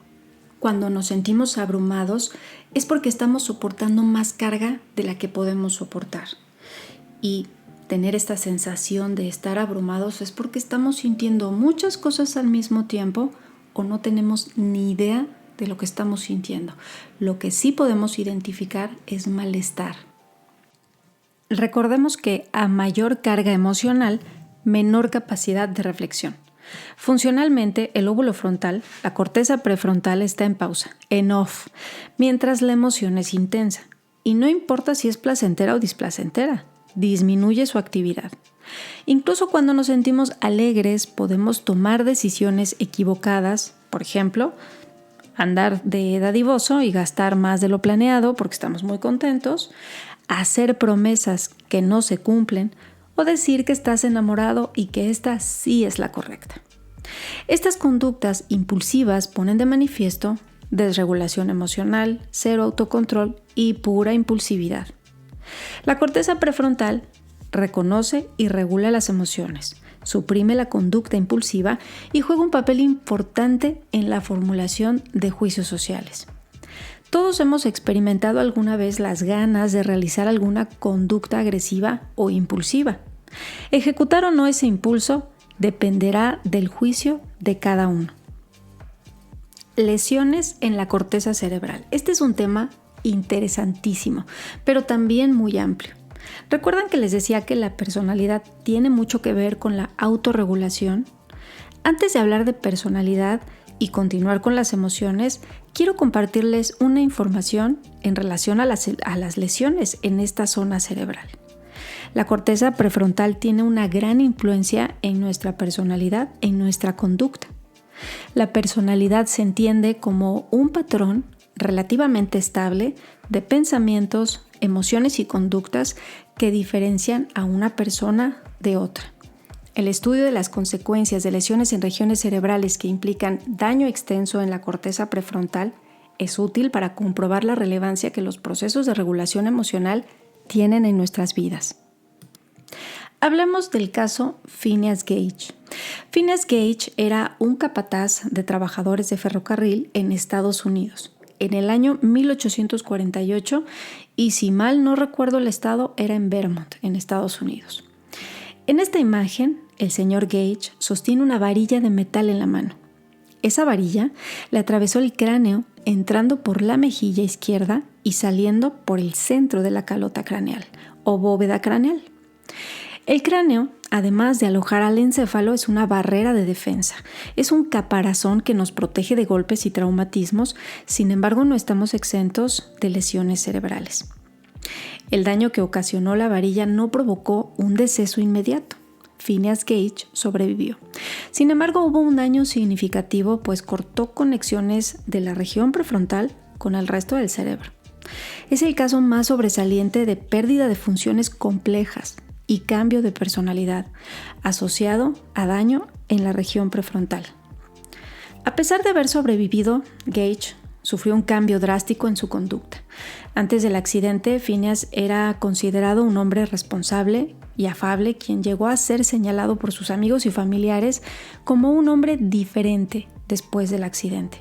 Cuando nos sentimos abrumados es porque estamos soportando más carga de la que podemos soportar. Y tener esta sensación de estar abrumados es porque estamos sintiendo muchas cosas al mismo tiempo o no tenemos ni idea de lo que estamos sintiendo. Lo que sí podemos identificar es malestar. Recordemos que a mayor carga emocional, menor capacidad de reflexión. Funcionalmente, el lóbulo frontal, la corteza prefrontal está en pausa, en off, mientras la emoción es intensa. Y no importa si es placentera o displacentera, disminuye su actividad. Incluso cuando nos sentimos alegres, podemos tomar decisiones equivocadas, por ejemplo, andar de dadivoso y gastar más de lo planeado porque estamos muy contentos, hacer promesas que no se cumplen o decir que estás enamorado y que esta sí es la correcta. Estas conductas impulsivas ponen de manifiesto desregulación emocional, cero autocontrol y pura impulsividad. La corteza prefrontal reconoce y regula las emociones, suprime la conducta impulsiva y juega un papel importante en la formulación de juicios sociales. Todos hemos experimentado alguna vez las ganas de realizar alguna conducta agresiva o impulsiva. Ejecutar o no ese impulso dependerá del juicio de cada uno. Lesiones en la corteza cerebral. Este es un tema interesantísimo, pero también muy amplio. ¿Recuerdan que les decía que la personalidad tiene mucho que ver con la autorregulación? Antes de hablar de personalidad y continuar con las emociones, quiero compartirles una información en relación a las lesiones en esta zona cerebral. La corteza prefrontal tiene una gran influencia en nuestra personalidad, en nuestra conducta. La personalidad se entiende como un patrón relativamente estable de pensamientos, emociones y conductas que diferencian a una persona de otra. El estudio de las consecuencias de lesiones en regiones cerebrales que implican daño extenso en la corteza prefrontal es útil para comprobar la relevancia que los procesos de regulación emocional tienen en nuestras vidas. Hablemos del caso Phineas Gage. Phineas Gage era un capataz de trabajadores de ferrocarril en Estados Unidos en el año 1848 y si mal no recuerdo el estado era en Vermont, en Estados Unidos. En esta imagen, el señor Gage sostiene una varilla de metal en la mano. Esa varilla le atravesó el cráneo entrando por la mejilla izquierda y saliendo por el centro de la calota craneal o bóveda craneal. El cráneo, además de alojar al encéfalo, es una barrera de defensa. Es un caparazón que nos protege de golpes y traumatismos, sin embargo no estamos exentos de lesiones cerebrales. El daño que ocasionó la varilla no provocó un deceso inmediato. Phineas Gage sobrevivió. Sin embargo, hubo un daño significativo, pues cortó conexiones de la región prefrontal con el resto del cerebro. Es el caso más sobresaliente de pérdida de funciones complejas y cambio de personalidad, asociado a daño en la región prefrontal. A pesar de haber sobrevivido, Gage sufrió un cambio drástico en su conducta. Antes del accidente, Phineas era considerado un hombre responsable y afable, quien llegó a ser señalado por sus amigos y familiares como un hombre diferente después del accidente.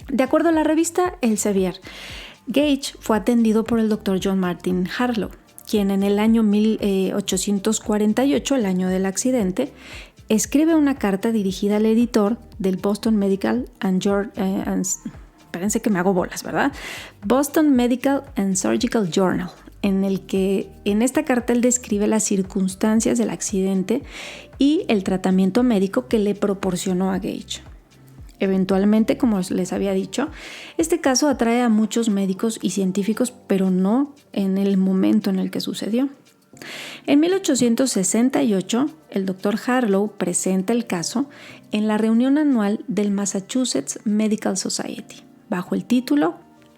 De acuerdo a la revista Elsevier, Gage fue atendido por el Dr. John Martin Harlow, quien en el año 1848, el año del accidente, escribe una carta dirigida al editor del Boston Medical espérense que me hago bolas, ¿verdad? Boston Medical and Surgical Journal, en el que en esta carta él describe las circunstancias del accidente y el tratamiento médico que le proporcionó a Gage. Eventualmente, como les había dicho, este caso atrae a muchos médicos y científicos, pero no en el momento en el que sucedió. En 1868, el Dr. Harlow presenta el caso en la reunión anual del Massachusetts Medical Society, bajo el título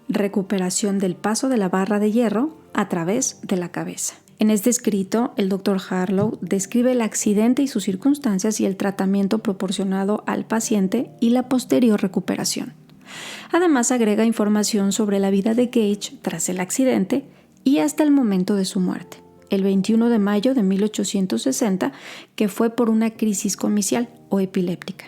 Recuperación del paso de la barra de hierro a través de la cabeza. En este escrito, el Dr. Harlow describe el accidente y sus circunstancias y el tratamiento proporcionado al paciente y la posterior recuperación. Además, agrega información sobre la vida de Gage tras el accidente y hasta el momento de su muerte, el 21 de mayo de 1860, que fue por una crisis comicial o epiléptica.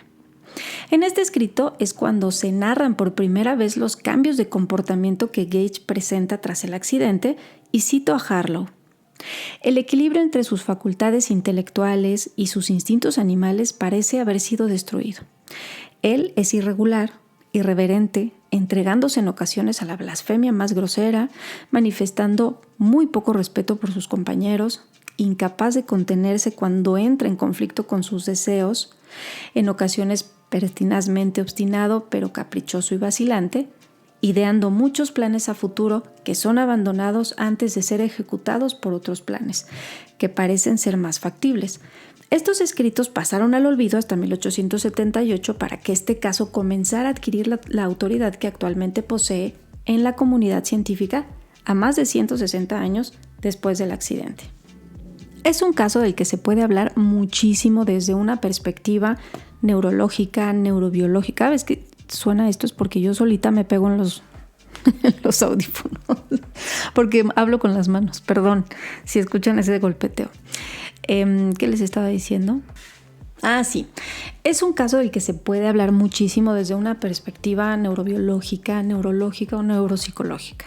En este escrito es cuando se narran por primera vez los cambios de comportamiento que Gage presenta tras el accidente, y cito a Harlow: el equilibrio entre sus facultades intelectuales y sus instintos animales parece haber sido destruido. Él es irregular, irreverente, entregándose en ocasiones a la blasfemia más grosera, manifestando muy poco respeto por sus compañeros, incapaz de contenerse cuando entra en conflicto con sus deseos, en ocasiones pertinazmente obstinado pero caprichoso y vacilante, ideando muchos planes a futuro que son abandonados antes de ser ejecutados por otros planes, que parecen ser más factibles. Estos escritos pasaron al olvido hasta 1878 para que este caso comenzara a adquirir la autoridad que actualmente posee en la comunidad científica a más de 160 años después del accidente. Es un caso del que se puede hablar muchísimo desde una perspectiva neurológica, neurobiológica. Cada vez que suena esto es porque yo solita me pego en los audífonos, porque hablo con las manos. Perdón si escuchan ese golpeteo. ¿Qué les estaba diciendo? Sí, es un caso del que se puede hablar muchísimo desde una perspectiva neurobiológica, neurológica o neuropsicológica.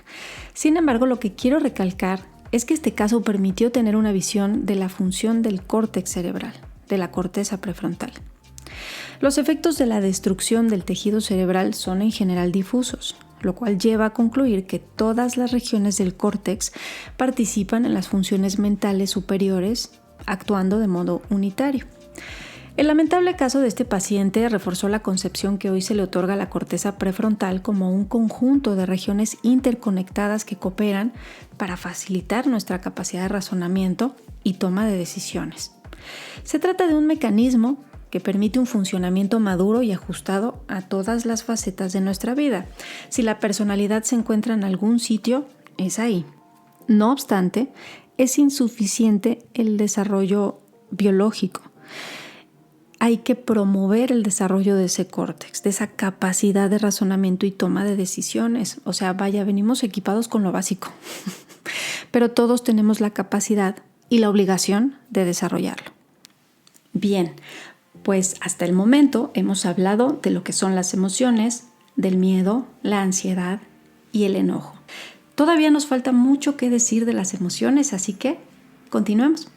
Sin embargo, lo que quiero recalcar es que este caso permitió tener una visión de la función del córtex cerebral, de la corteza prefrontal. Los efectos de la destrucción del tejido cerebral son en general difusos, lo cual lleva a concluir que todas las regiones del córtex participan en las funciones mentales superiores, actuando de modo unitario. El lamentable caso de este paciente reforzó la concepción que hoy se le otorga a la corteza prefrontal como un conjunto de regiones interconectadas que cooperan para facilitar nuestra capacidad de razonamiento y toma de decisiones. Se trata de un mecanismo que permite un funcionamiento maduro y ajustado a todas las facetas de nuestra vida. Si la personalidad se encuentra en algún sitio, es ahí. No obstante, es insuficiente el desarrollo biológico. Hay que promover el desarrollo de ese córtex, de esa capacidad de razonamiento y toma de decisiones. O sea, venimos equipados con lo básico, pero todos tenemos la capacidad y la obligación de desarrollarlo. Bien, pues hasta el momento hemos hablado de lo que son las emociones, del miedo, la ansiedad y el enojo. Todavía nos falta mucho que decir de las emociones, así que continuemos.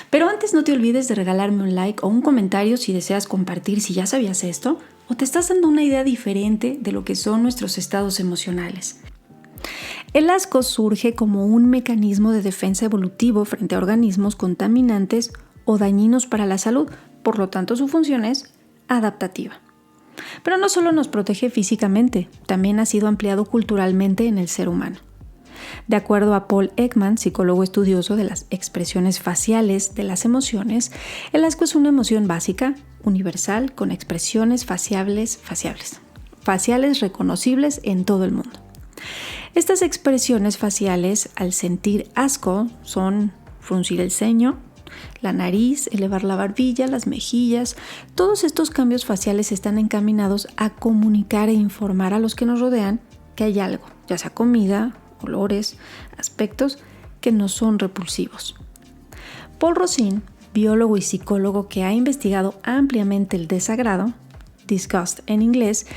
Pero antes no te olvides de regalarme un like o un comentario si deseas compartir si ya sabías esto o te estás dando una idea diferente de lo que son nuestros estados emocionales. El asco surge como un mecanismo de defensa evolutivo frente a organismos contaminantes o dañinos para la salud, por lo tanto su función es adaptativa. Pero no solo nos protege físicamente, también ha sido ampliado culturalmente en el ser humano. De acuerdo a Paul Ekman, psicólogo estudioso de las expresiones faciales de las emociones, el asco es una emoción básica, universal, con expresiones faciales reconocibles en todo el mundo. Estas expresiones faciales, al sentir asco, son fruncir el ceño, la nariz, elevar la barbilla, las mejillas. Todos estos cambios faciales están encaminados a comunicar e informar a los que nos rodean que hay algo, ya sea comida, olores, aspectos que no son repulsivos. Paul Rossin, biólogo y psicólogo que ha investigado ampliamente el desagrado, disgust en inglés,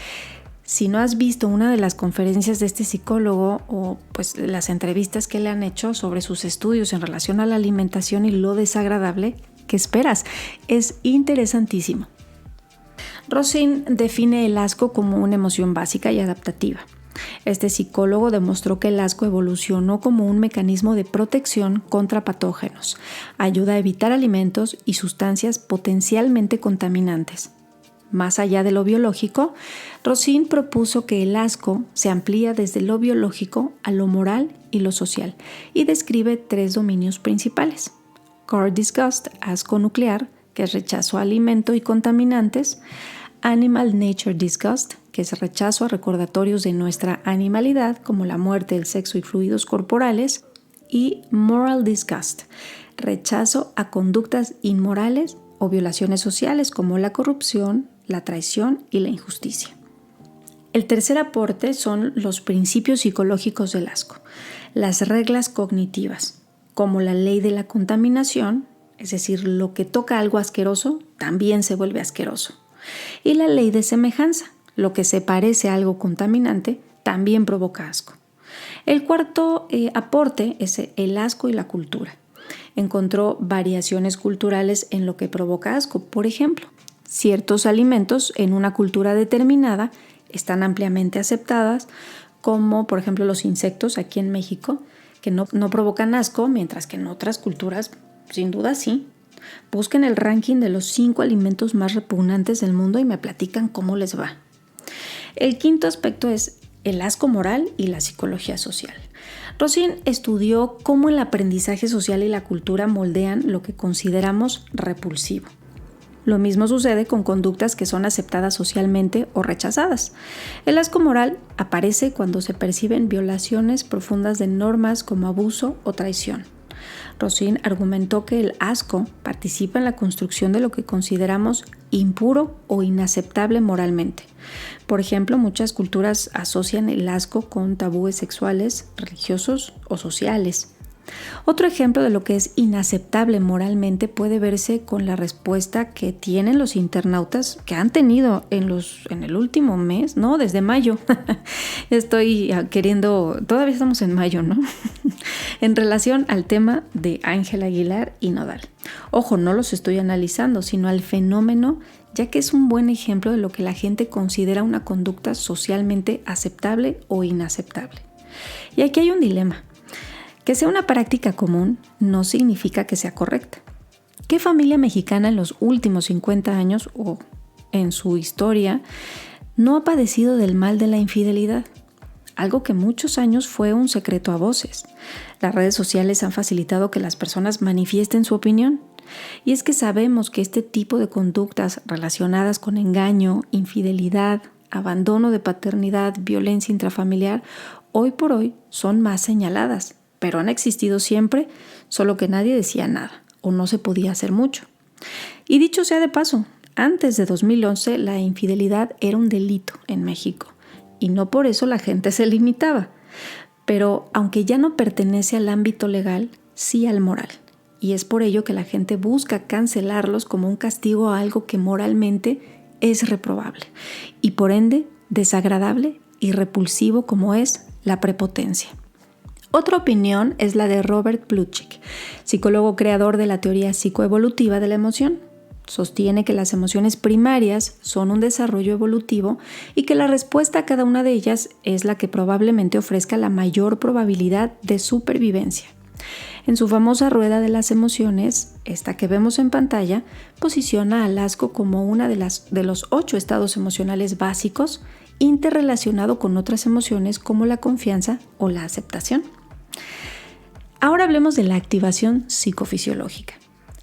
Si no has visto una de las conferencias de este psicólogo o pues las entrevistas que le han hecho sobre sus estudios en relación a la alimentación y lo desagradable, ¿qué esperas? Es interesantísimo. Rossin define el asco como una emoción básica y adaptativa. Este psicólogo demostró que el asco evolucionó como un mecanismo de protección contra patógenos, ayuda a evitar alimentos y sustancias potencialmente contaminantes. Más allá de lo biológico, Rossin propuso que el asco se amplía desde lo biológico a lo moral y lo social y describe 3 dominios principales: core disgust, asco nuclear, que es rechazo a alimento y contaminantes; animal nature disgust, que es rechazo a recordatorios de nuestra animalidad como la muerte, el sexo y fluidos corporales; y moral disgust, rechazo a conductas inmorales o violaciones sociales como la corrupción, la traición y la injusticia. El tercer aporte son los principios psicológicos del asco, las reglas cognitivas, como la ley de la contaminación, es decir, lo que toca algo asqueroso también se vuelve asqueroso, y la ley de semejanza, lo que se parece a algo contaminante también provoca asco. El cuarto aporte es el asco y la cultura. Encontró variaciones culturales en lo que provoca asco. Por ejemplo, ciertos alimentos en una cultura determinada están ampliamente aceptadas, como por ejemplo los insectos aquí en México, que no provocan asco, mientras que en otras culturas sin duda sí. Busquen el ranking de los 5 alimentos más repugnantes del mundo y me platican cómo les va. El quinto aspecto es el asco moral y la psicología social. Rossin estudió cómo el aprendizaje social y la cultura moldean lo que consideramos repulsivo. Lo mismo sucede con conductas que son aceptadas socialmente o rechazadas. El asco moral aparece cuando se perciben violaciones profundas de normas como abuso o traición. Rossin argumentó que el asco participa en la construcción de lo que consideramos impuro o inaceptable moralmente. Por ejemplo, muchas culturas asocian el asco con tabúes sexuales, religiosos o sociales. Otro ejemplo de lo que es inaceptable moralmente puede verse con la respuesta que tienen los internautas que han tenido en el último mes, ¿no? Desde mayo. Estoy queriendo, todavía estamos en mayo, ¿no? En relación al tema de Ángela Aguilar y Nodal. Ojo, no los estoy analizando, sino al fenómeno, ya que es un buen ejemplo de lo que la gente considera una conducta socialmente aceptable o inaceptable. Y aquí hay un dilema. Que sea una práctica común no significa que sea correcta. ¿Qué familia mexicana en los últimos 50 años o en su historia no ha padecido del mal de la infidelidad? Algo que muchos años fue un secreto a voces. Las redes sociales han facilitado que las personas manifiesten su opinión. Y es que sabemos que este tipo de conductas relacionadas con engaño, infidelidad, abandono de paternidad, violencia intrafamiliar, hoy por hoy son más señaladas. Pero han existido siempre, solo que nadie decía nada o no se podía hacer mucho. Y dicho sea de paso, antes de 2011 la infidelidad era un delito en México y no por eso la gente se limitaba. Pero aunque ya no pertenece al ámbito legal, sí al moral. Y es por ello que la gente busca cancelarlos como un castigo a algo que moralmente es reprobable y por ende desagradable y repulsivo como es la prepotencia. Otra opinión es la de Robert Plutchik, psicólogo creador de la teoría psicoevolutiva de la emoción. Sostiene que las emociones primarias son un desarrollo evolutivo y que la respuesta a cada una de ellas es la que probablemente ofrezca la mayor probabilidad de supervivencia. En su famosa rueda de las emociones, esta que vemos en pantalla, posiciona al asco como una de los 8 estados emocionales básicos interrelacionado con otras emociones como la confianza o la aceptación. Ahora hablemos de la activación psicofisiológica.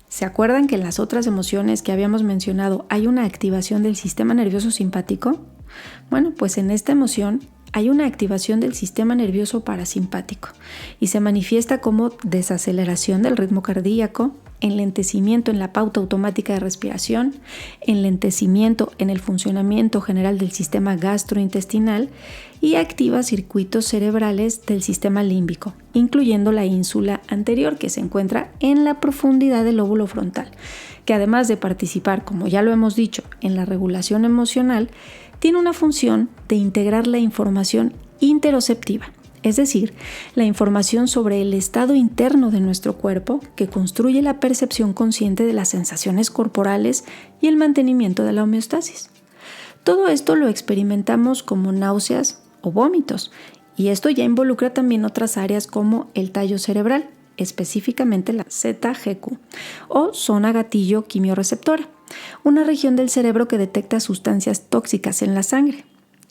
¿Se acuerdan que en las otras emociones que habíamos mencionado hay una activación del sistema nervioso simpático? Bueno, pues en esta emoción hay una activación del sistema nervioso parasimpático y se manifiesta como desaceleración del ritmo cardíaco, enlentecimiento en la pauta automática de respiración, enlentecimiento en el funcionamiento general del sistema gastrointestinal y activa circuitos cerebrales del sistema límbico, incluyendo la ínsula anterior que se encuentra en la profundidad del lóbulo frontal, que además de participar, como ya lo hemos dicho, en la regulación emocional, tiene una función de integrar la información interoceptiva, es decir, la información sobre el estado interno de nuestro cuerpo que construye la percepción consciente de las sensaciones corporales y el mantenimiento de la homeostasis. Todo esto lo experimentamos como náuseas o vómitos, y esto ya involucra también otras áreas como el tallo cerebral, específicamente la ZGQ o zona gatillo quimiorreceptora, una región del cerebro que detecta sustancias tóxicas en la sangre.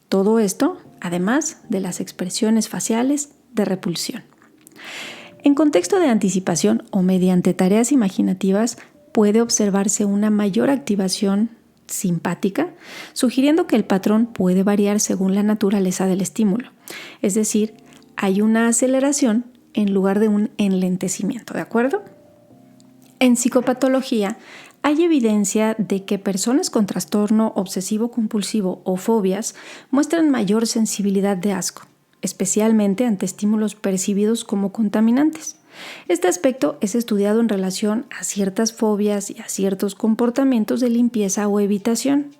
Todo esto, además de las expresiones faciales de repulsión. En contexto de anticipación o mediante tareas imaginativas, puede observarse una mayor activación simpática, sugiriendo que el patrón puede variar según la naturaleza del estímulo. Es decir, hay una aceleración en lugar de un enlentecimiento, ¿de acuerdo? En psicopatología, hay evidencia de que personas con trastorno obsesivo-compulsivo o fobias muestran mayor sensibilidad de asco, especialmente ante estímulos percibidos como contaminantes. Este aspecto es estudiado en relación a ciertas fobias y a ciertos comportamientos de limpieza o evitación.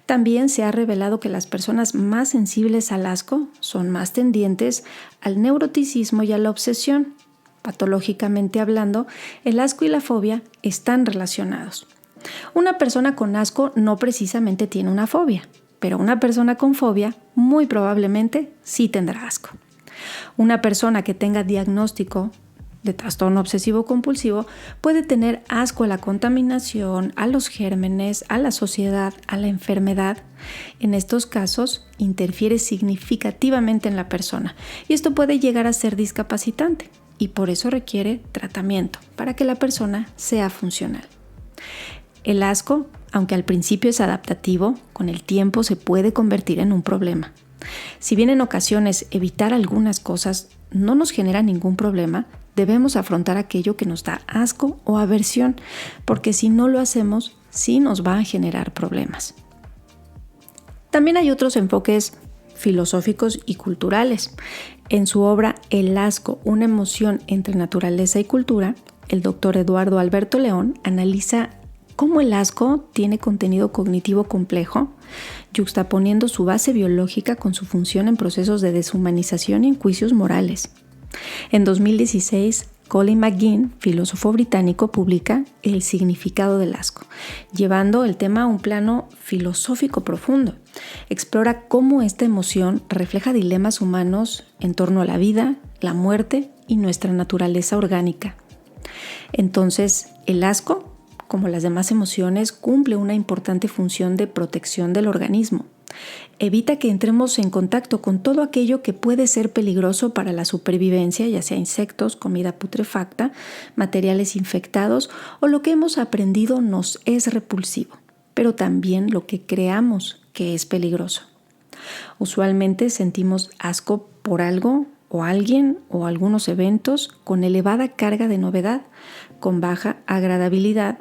También se ha revelado que las personas más sensibles al asco son más tendientes al neuroticismo y a la obsesión. Patológicamente hablando, el asco y la fobia están relacionados. Una persona con asco no precisamente tiene una fobia, pero una persona con fobia muy probablemente sí tendrá asco. Una persona que tenga diagnóstico de trastorno obsesivo-compulsivo puede tener asco a la contaminación, a los gérmenes, a la sociedad, a la enfermedad. En estos casos, interfiere significativamente en la persona y esto puede llegar a ser discapacitante y por eso requiere tratamiento para que la persona sea funcional. El asco, aunque al principio es adaptativo, con el tiempo se puede convertir en un problema. Si bien en ocasiones evitar algunas cosas no nos genera ningún problema, debemos afrontar aquello que nos da asco o aversión, porque si no lo hacemos, sí nos va a generar problemas. También hay otros enfoques filosóficos y culturales. En su obra El asco, una emoción entre naturaleza y cultura, el doctor Eduardo Alberto León analiza cómo el asco tiene contenido cognitivo complejo, yuxtaponiendo su base biológica con su función en procesos de deshumanización y en juicios morales. En 2016, Colin McGinn, filósofo británico, publica El significado del asco, llevando el tema a un plano filosófico profundo. Explora cómo esta emoción refleja dilemas humanos en torno a la vida, la muerte y nuestra naturaleza orgánica. Entonces, el asco, como las demás emociones, cumple una importante función de protección del organismo. Evita que entremos en contacto con todo aquello que puede ser peligroso para la supervivencia, ya sea insectos, comida putrefacta, materiales infectados o lo que hemos aprendido nos es repulsivo, pero también lo que creamos que es peligroso. Usualmente sentimos asco por algo o alguien o algunos eventos con elevada carga de novedad, con baja agradabilidad.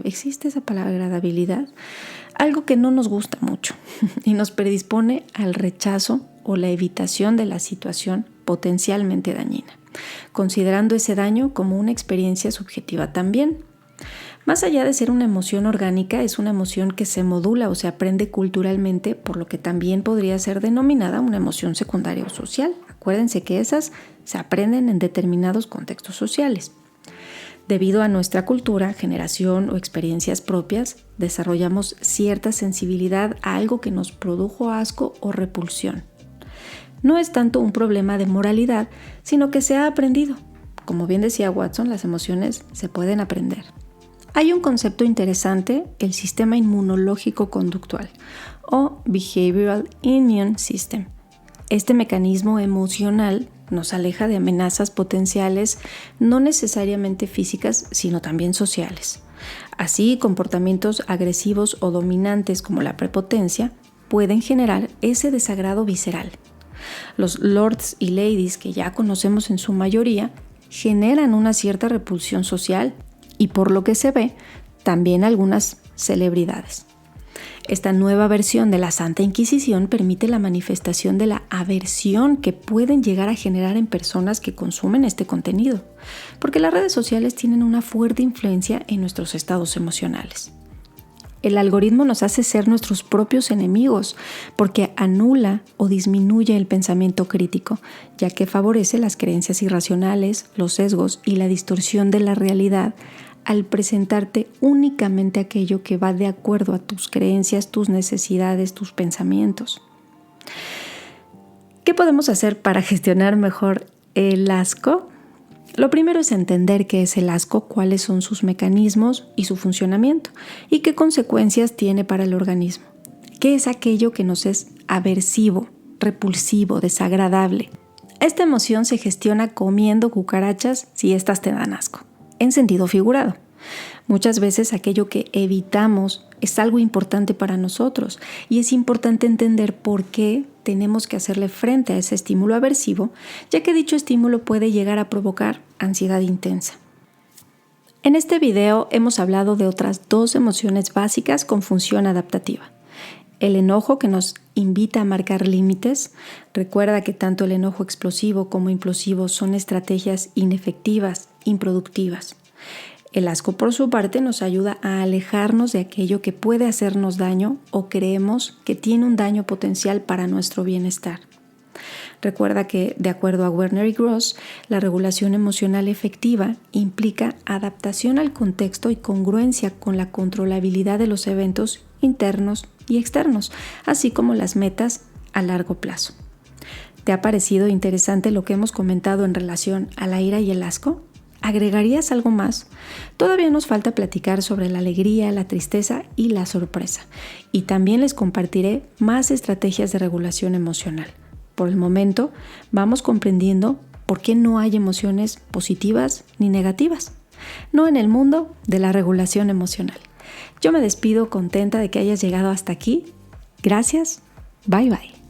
¿Existe esa palabra agradabilidad? Algo que no nos gusta mucho y nos predispone al rechazo o la evitación de la situación potencialmente dañina, considerando ese daño como una experiencia subjetiva también. Más allá de ser una emoción orgánica, es una emoción que se modula o se aprende culturalmente, por lo que también podría ser denominada una emoción secundaria o social. Acuérdense que esas se aprenden en determinados contextos sociales. Debido a nuestra cultura, generación o experiencias propias, desarrollamos cierta sensibilidad a algo que nos produjo asco o repulsión. No es tanto un problema de moralidad, sino que se ha aprendido. Como bien decía Watson, las emociones se pueden aprender. Hay un concepto interesante, el sistema inmunológico conductual o Behavioral Immune System. Este mecanismo emocional nos aleja de amenazas potenciales, no necesariamente físicas, sino también sociales. Así, comportamientos agresivos o dominantes como la prepotencia pueden generar ese desagrado visceral. Los lords y ladies, que ya conocemos en su mayoría, generan una cierta repulsión social y por lo que se ve, también algunas celebridades. Esta nueva versión de la Santa Inquisición permite la manifestación de la aversión que pueden llegar a generar en personas que consumen este contenido, porque las redes sociales tienen una fuerte influencia en nuestros estados emocionales. El algoritmo nos hace ser nuestros propios enemigos porque anula o disminuye el pensamiento crítico, ya que favorece las creencias irracionales, los sesgos y la distorsión de la realidad al presentarte únicamente aquello que va de acuerdo a tus creencias, tus necesidades, tus pensamientos. ¿Qué podemos hacer para gestionar mejor el asco? Lo primero es entender qué es el asco, cuáles son sus mecanismos y su funcionamiento, y qué consecuencias tiene para el organismo. ¿Qué es aquello que nos es aversivo, repulsivo, desagradable? Esta emoción se gestiona comiendo cucarachas si éstas te dan asco, en sentido figurado. Muchas veces aquello que evitamos es algo importante para nosotros y es importante entender por qué tenemos que hacerle frente a ese estímulo aversivo, ya que dicho estímulo puede llegar a provocar ansiedad intensa. En este video hemos hablado de otras 2 emociones básicas con función adaptativa. El enojo, que nos invita a marcar límites. Recuerda que tanto el enojo explosivo como implosivo son estrategias inefectivas, improductivas. El asco, por su parte, nos ayuda a alejarnos de aquello que puede hacernos daño o creemos que tiene un daño potencial para nuestro bienestar. Recuerda que, de acuerdo a Werner y Gross, la regulación emocional efectiva implica adaptación al contexto y congruencia con la controlabilidad de los eventos internos y externos, así como las metas a largo plazo. ¿Te ha parecido interesante lo que hemos comentado en relación a la ira y el asco? ¿Agregarías algo más? Todavía nos falta platicar sobre la alegría, la tristeza y la sorpresa. Y también les compartiré más estrategias de regulación emocional. Por el momento, vamos comprendiendo por qué no hay emociones positivas ni negativas. No en el mundo de la regulación emocional. Yo me despido contenta de que hayas llegado hasta aquí. Gracias. Bye bye.